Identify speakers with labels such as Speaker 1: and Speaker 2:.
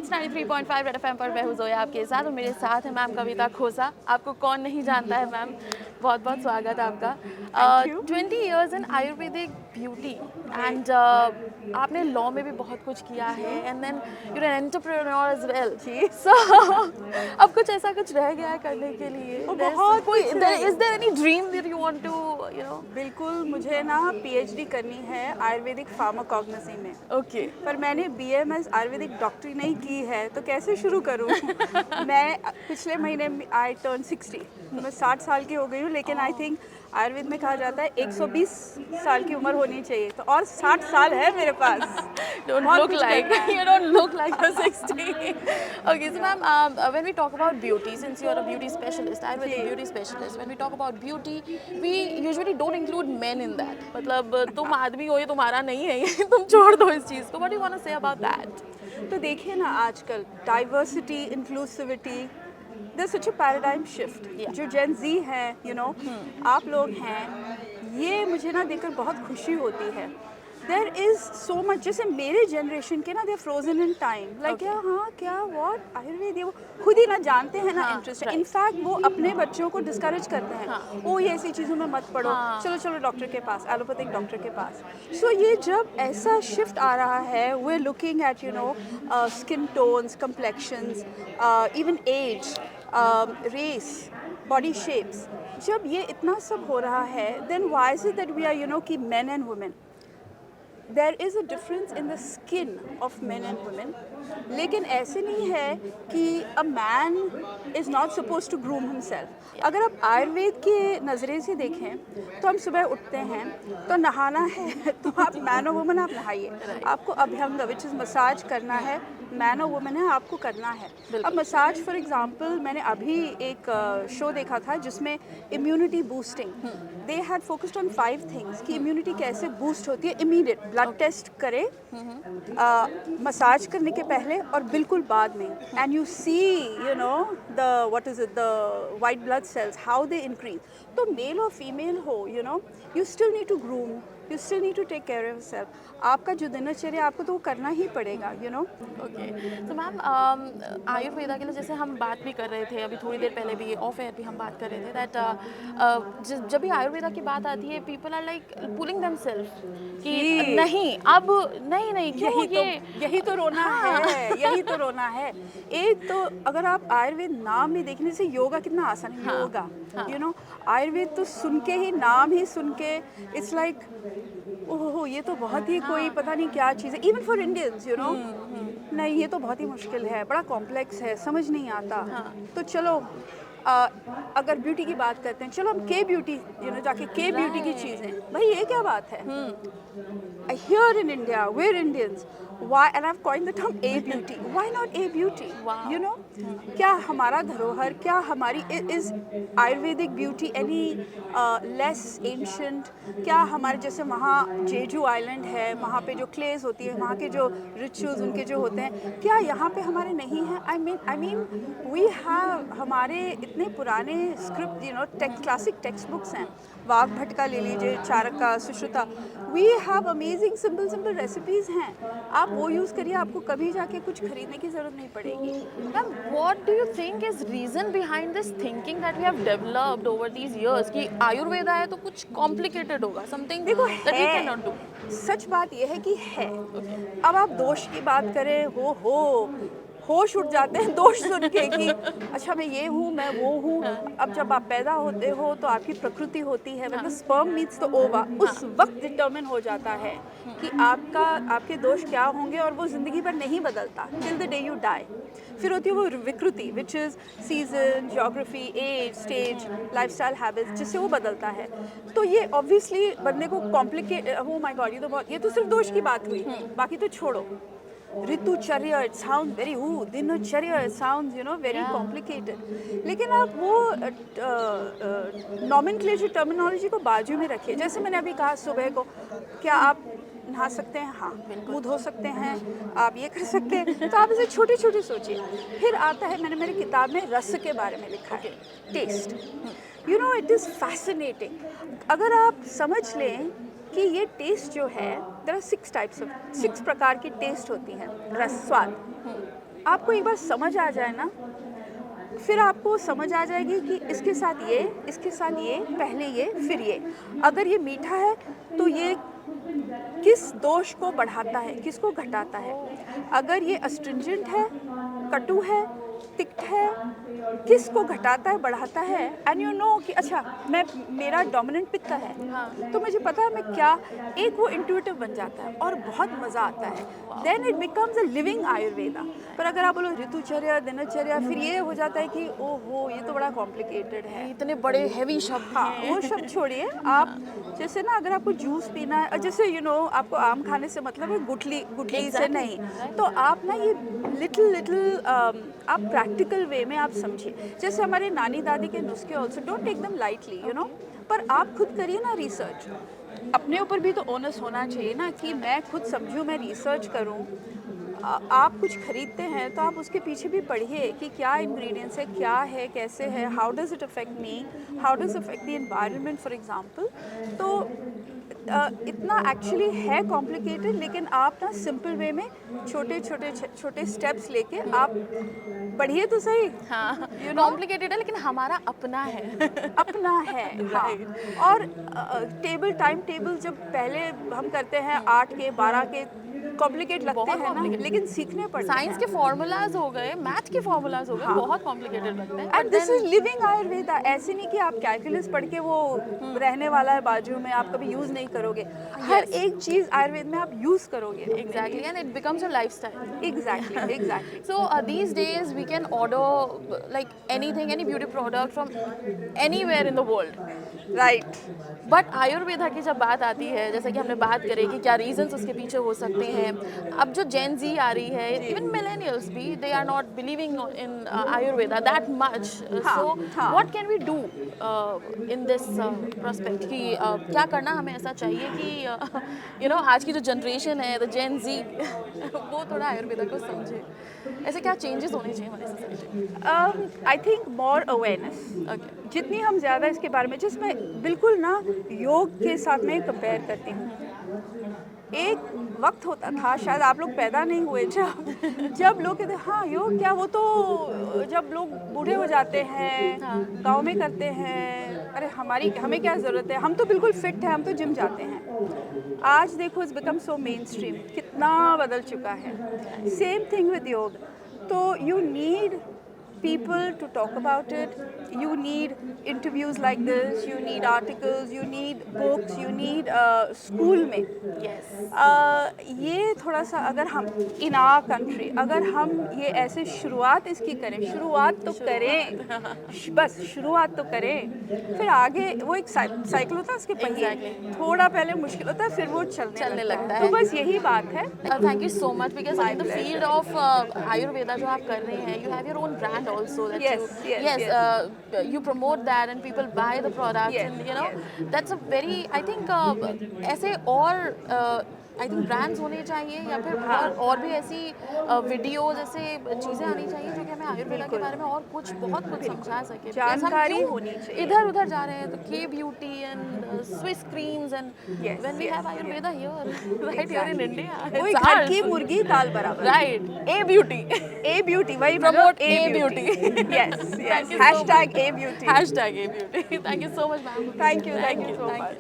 Speaker 1: It's 93.5 red FM पर मैं हूँ जोया आपके साथ और मेरे साथ है मैम कविता खोसा। आपको कौन नहीं जानता है मैम, बहुत बहुत स्वागत है आपका।
Speaker 2: Thank you.
Speaker 1: 20 years in Ayurvedic beauty and आपने लॉ में भी बहुत कुछ किया है and then you are an entrepreneur as well.
Speaker 2: जी।
Speaker 1: सो अब कुछ ऐसा कुछ रह गया है करने के लिए?
Speaker 2: बहुत
Speaker 1: कोई
Speaker 2: कुछ रह
Speaker 1: is there any dream that you want to you know?
Speaker 2: बिल्कुल, मुझे ना पीएचडी करनी है आयुर्वेदिक फार्माकोग्नोसी में।
Speaker 1: ओके।
Speaker 2: पर मैंने बीएमएस आयुर्वेदिक डॉक्टरी नहीं की है, तो कैसे शुरू करूं? मैं पिछले महीने आई टर्न 60, मैं 60 साल की हो गई हूँ, लेकिन आई थिंक आयुर्वेद में कहा जाता है 120 साल की उम्र होनी चाहिए, तो और 60 साल है मेरे पास।
Speaker 1: Don't
Speaker 2: बहुत
Speaker 1: look
Speaker 2: कुछ
Speaker 1: like
Speaker 2: करना है।
Speaker 1: you don't look like you're 60. Okay, so ma'am, when we talk about beauty, since you're a beauty specialist, Ayurvedic
Speaker 2: ji.
Speaker 1: beauty specialist, when we talk about beauty, we usually don't include men in that. मतलब तुम आदमी हो, ये तुम्हारा नहीं है, ये तुम छोड़ दो इस चीज़ को. What do you want to say about that?
Speaker 2: तो देखिए ना, आजकल diversity, inclusivity, there's such a paradigm shift.
Speaker 1: Yeah.
Speaker 2: जो जेन जी हैं, आप लोग हैं, ये मुझे ना देखकर बहुत खुशी होती है। There is so much, जैसे मेरे जनरेशन के ना, they are frozen in time. Like
Speaker 1: Okay.
Speaker 2: क्या what आयुर्वेद, ये वो खुद ही ना जानते हैं ना
Speaker 1: हाँ,
Speaker 2: इंटरेस्ट है।
Speaker 1: right.
Speaker 2: इनफैक्ट वो अपने बच्चों को डिस्करेज करते हैं,
Speaker 1: हाँ.
Speaker 2: ओ ये ऐसी चीज़ों में मत पढ़ो,
Speaker 1: हाँ.
Speaker 2: चलो डॉक्टर के पास, एलोपैथिक डॉक्टर के पास। सो ये जब ऐसा शिफ्ट आ रहा है, we are looking at skin tones, complexions, even age, race, body shapes, जब ये इतना सब हो रहा है, then why is it that we are कि men and women, there is a difference in the skin of men and women. लेकिन ऐसे नहीं है कि a man is not suppose to groom himself. अगर आप आयुर्वेद के नज़रे से देखें, तो हम सुबह उठते हैं तो नहाना है, तो आप मैन और वुमन आप नहाइए। आपको अभ्यंग विच इज़ मसाज करना है, मैन और वुमन है, आपको करना है। अब मसाज फॉर एग्जांपल, मैंने अभी एक शो देखा था जिसमें immunity boosting, they had focused on 5 things कि इम्यूनिटी कैसे बूस्ट होती है। इमीडिएट ब्लड टेस्ट करें, मसाज करने के पहले और बिल्कुल बाद में, and you see the what is it, the white blood cells, how they increase. तो मेल और फीमेल हो, you still need to groom, you still need to take care of yourself. आपका जो दिनचर्या, आपको तो वो करना ही पड़ेगा,
Speaker 1: ओके, तो मैम आयुर्वेदा के लिए जैसे हम बात भी कर रहे थे अभी थोड़ी देर पहले भी ऑफ एयर भी हम बात कर रहे थे दैट जब भी आयुर्वेदा की बात आती है, people are like pulling themselves कि
Speaker 2: जी।
Speaker 1: नहीं, अब नहीं क्यों
Speaker 2: यही तो रोना है, यही तो रोना है। एक तो अगर आप आयुर्वेद नाम नहीं देखने से, योगा कितना आसान है।
Speaker 1: हाँ,
Speaker 2: योगा,
Speaker 1: हाँ.
Speaker 2: आयुर्वेद तो सुन के ही, नाम ही सुन के, इट्स लाइक ओहो, ये तो बहुत ही कोई पता नहीं क्या चीज़ है। इवन फॉर इंडियंस, नहीं, ये तो बहुत ही मुश्किल है, बड़ा कॉम्प्लेक्स है, समझ नहीं आता।
Speaker 1: हाँ.
Speaker 2: तो चलो, अगर ब्यूटी की बात करते हैं, चलो हम के ब्यूटी, जाके के ब्यूटी की चीज़ें, भाई ये क्या बात है? Here in India, we're Indians. Why? And I've coined the term A beauty. Why not A beauty?
Speaker 1: Wow.
Speaker 2: क्या हमारा धरोहर, क्या हमारी is Ayurvedic beauty any less ancient? क्या हमारे जैसे वहाँ जेजू आइलैंड है, वहाँ पे जो क्लेज होती है, वहाँ के जो रिचुअल्स उनके जो होते हैं, क्या यहाँ पे हमारे नहीं हैं? I mean, we have, हमारे इतने पुराने स्क्रिप्ट, क्लासिक टेक्स्ट बुक्स हैं। वाग्भट का ले लीजिए, Charaka, Sushruta, we have amazing simple recipes हैं। आप वो यूज़ करिए, आपको कभी जाके कुछ खरीदने की ज़रूरत नहीं पड़ेगी।
Speaker 1: Ma'am, what do you think is reason behind this thinking that we have developed over these years कि आयुर्वेदा है तो कुछ complicated होगा, something
Speaker 2: देखो,
Speaker 1: that we
Speaker 2: है,
Speaker 1: cannot do?
Speaker 2: सच बात ये है कि है। अब आप दोष की बात करें, होश उठ जाते हैं दोष सुन के कि अच्छा मैं ये हूँ, मैं वो हूँ। अब जब आप पैदा होते हो तो आपकी प्रकृति होती है, मतलब स्पर्म मीट्स द ओवा, उस वक्त डिटर्मिन हो जाता है कि आपके दोष क्या होंगे, और वो ज़िंदगी भर नहीं बदलता, till the day you die. फिर होती है वो विकृति, which is season, geography, age, stage, lifestyle habits, जिससे वो बदलता है। तो ये ऑब्वियसली बंदे को कॉम्प्लिकेट, oh my God, ये तो सिर्फ दोष की बात हुई, बाकी तो छोड़ो। ऋतुचर्या, इट साउंड वेरी, दिनचर्या, इट साउंड्स वेरी कॉम्प्लिकेटेड। लेकिन आप वो नॉमेनक्लेचर, टर्मिनोलॉजी को बाजू में रखिए। जैसे मैंने अभी कहा, सुबह को क्या आप नहा सकते हैं? हाँ। मुंह धो सकते हैं, आप ये कर सकते हैं। तो आप इसे छोटे छोटे सोचिए। फिर आता है, मैंने मेरी किताब में रस के बारे में लिखा है, टेस्ट। It is fascinating. अगर आप समझ लें कि ये टेस्ट जो है, देयर आर 6 प्रकार की टेस्ट होती हैं, रस, स्वाद। आपको एक बार समझ आ जाए ना, फिर आपको समझ आ जाएगी कि इसके साथ ये, इसके साथ ये, पहले ये, फिर ये। अगर ये मीठा है तो ये किस दोष को बढ़ाता है, किसको घटाता है। अगर ये अस्ट्रिंजेंट है, कटु है, तिक्त है, किसको घटाता है, बढ़ाता है। एंड यू नो कि अच्छा मेरा डोमिनेंट पित्त है, तो मुझे पता है मैं क्या, एक वो इंट्यूटिव बन जाता है और बहुत मज़ा आता है। Then it becomes a living Ayurveda. पर अगर आप बोलो ऋतुचर्या, दिनचर्या, फिर ये हो जाता है कि ओहो ये तो बड़ा कॉम्प्लिकेटेड है।
Speaker 1: इतने बड़े हैवी शब्द
Speaker 2: हाँ,
Speaker 1: हैं।
Speaker 2: वो शब्द छोड़िए। आप जैसे ना, अगर आपको जूस पीना है, और जैसे आपको आम खाने से मतलब है गुठली गुठली से नहीं, तो आप ना ये लिटिल आप प्रैक्टिकल वे में आप समझिए। जैसे हमारे नानी दादी के नुस्खे also don't take them lightly, पर आप खुद करिए ना रिसर्च। अपने ऊपर भी तो ओनस होना चाहिए ना कि मैं खुद समझूं, मैं रिसर्च करूं। आप कुछ खरीदते हैं तो आप उसके पीछे भी पढ़िए कि क्या इंग्रेडिएंट्स है, क्या है, कैसे है, how does it affect me, how does affect the environment for example. तो इतना एक्चुअली है कॉम्प्लिकेटेड, लेकिन आप ना सिंपल वे में छोटे स्टेप्स लेके आप बढ़िए तो सही।
Speaker 1: हाँ, कॉम्प्लिकेटेड है लेकिन हमारा अपना है।
Speaker 2: अपना है, हाँ। और टाइम टेबल जब पहले हम करते हैं 8 के 12 के, कॉम्प्लिकेट लगते हैं ना, लेकिन सीखने पड़ते हैं।
Speaker 1: साइंस के फॉर्मूलाज हो गए, मैथ के फॉर्मूलाज हो गए, बहुत कॉम्प्लिकेटेड लगते हैं।
Speaker 2: And this is living Ayurveda. ऐसे नहीं कि आप कैलकुलस पढ़ के वो रहने वाला है बाजू में, आप कभी यूज नहीं करोगे। हर एक चीज आयुर्वेद में आप यूज करोगे।
Speaker 1: Exactly, and it becomes a lifestyle.
Speaker 2: Exactly
Speaker 1: So these days we can order like anything, any beauty product from anywhere in the world.
Speaker 2: Right.
Speaker 1: But Ayurveda की जब बात आती है, जैसे कि हमने बात करी कि क्या रीजंस उसके पीछे हो सकते हैं। अब जो जेन जी आ रही है, इवन मिलेनियल्स भी, they are not believing in Ayurveda that much. So what can we do in this prospect कि क्या करना हमें ऐसा चाहिए कि आज की जो जनरेशन है, द जेन जी वो थोड़ा आयुर्वेदा को समझे। ऐसे क्या चेंजेस होने चाहिए हमारी society?
Speaker 2: I think more awareness. जितनी हम ज़्यादा इसके बारे में, जिसमें बिल्कुल ना योग के साथ में कंपेयर करती हूँ। एक वक्त होता था, शायद आप लोग पैदा नहीं हुए जब लोग कहते हाँ योग क्या, वो तो जब लोग बूढ़े हो जाते हैं गांव में करते हैं, अरे हमें क्या ज़रूरत है, हम तो बिल्कुल फिट है, हम तो जिम जाते हैं। आज देखो it's become so main stream, कितना बदल चुका है। सेम थिंग विद योग। तो you need people to talk about it, you need interviews like this, you need articles, you need books, you need school में ये थोड़ा सा, अगर हम in our country अगर हम ये ऐसे शुरुआत इसकी करें, शुरुआत तो करें, बस शुरुआत तो करें, फिर आगे वो एक साइकिल होता है उसके पहिए, थोड़ा पहले मुश्किल होता है, फिर वो चलने लगता है। तो बस यही बात है।
Speaker 1: Thank you so much, because in the field of Ayurveda जो आप कर रहे हैं, you have your own brand also that you promote that and people buy the products, and that's a very, I think ऐसे और आई थिंक ब्रांड्स होने चाहिए, या फिर और भी ऐसी वीडियोज, ऐसे चीज़ें आनी चाहिए जो कि हमें आयुर्वेदा के बारे में और बहुत कुछ समझा सके।
Speaker 2: जानकारी होनी चाहिए।
Speaker 1: इधर उधर जा रहे हैं, तो के beauty and Swiss creams and when we have Ayurveda here, right here in India,
Speaker 2: कोई घर की मुर्गी दाल बराबर,
Speaker 1: राइट। ए ब्यूटी वही
Speaker 2: promote
Speaker 1: a beauty.
Speaker 2: Yes, hashtag a beauty,
Speaker 1: hashtag a beauty. Thank you so much ma'am.
Speaker 2: Thank you so much.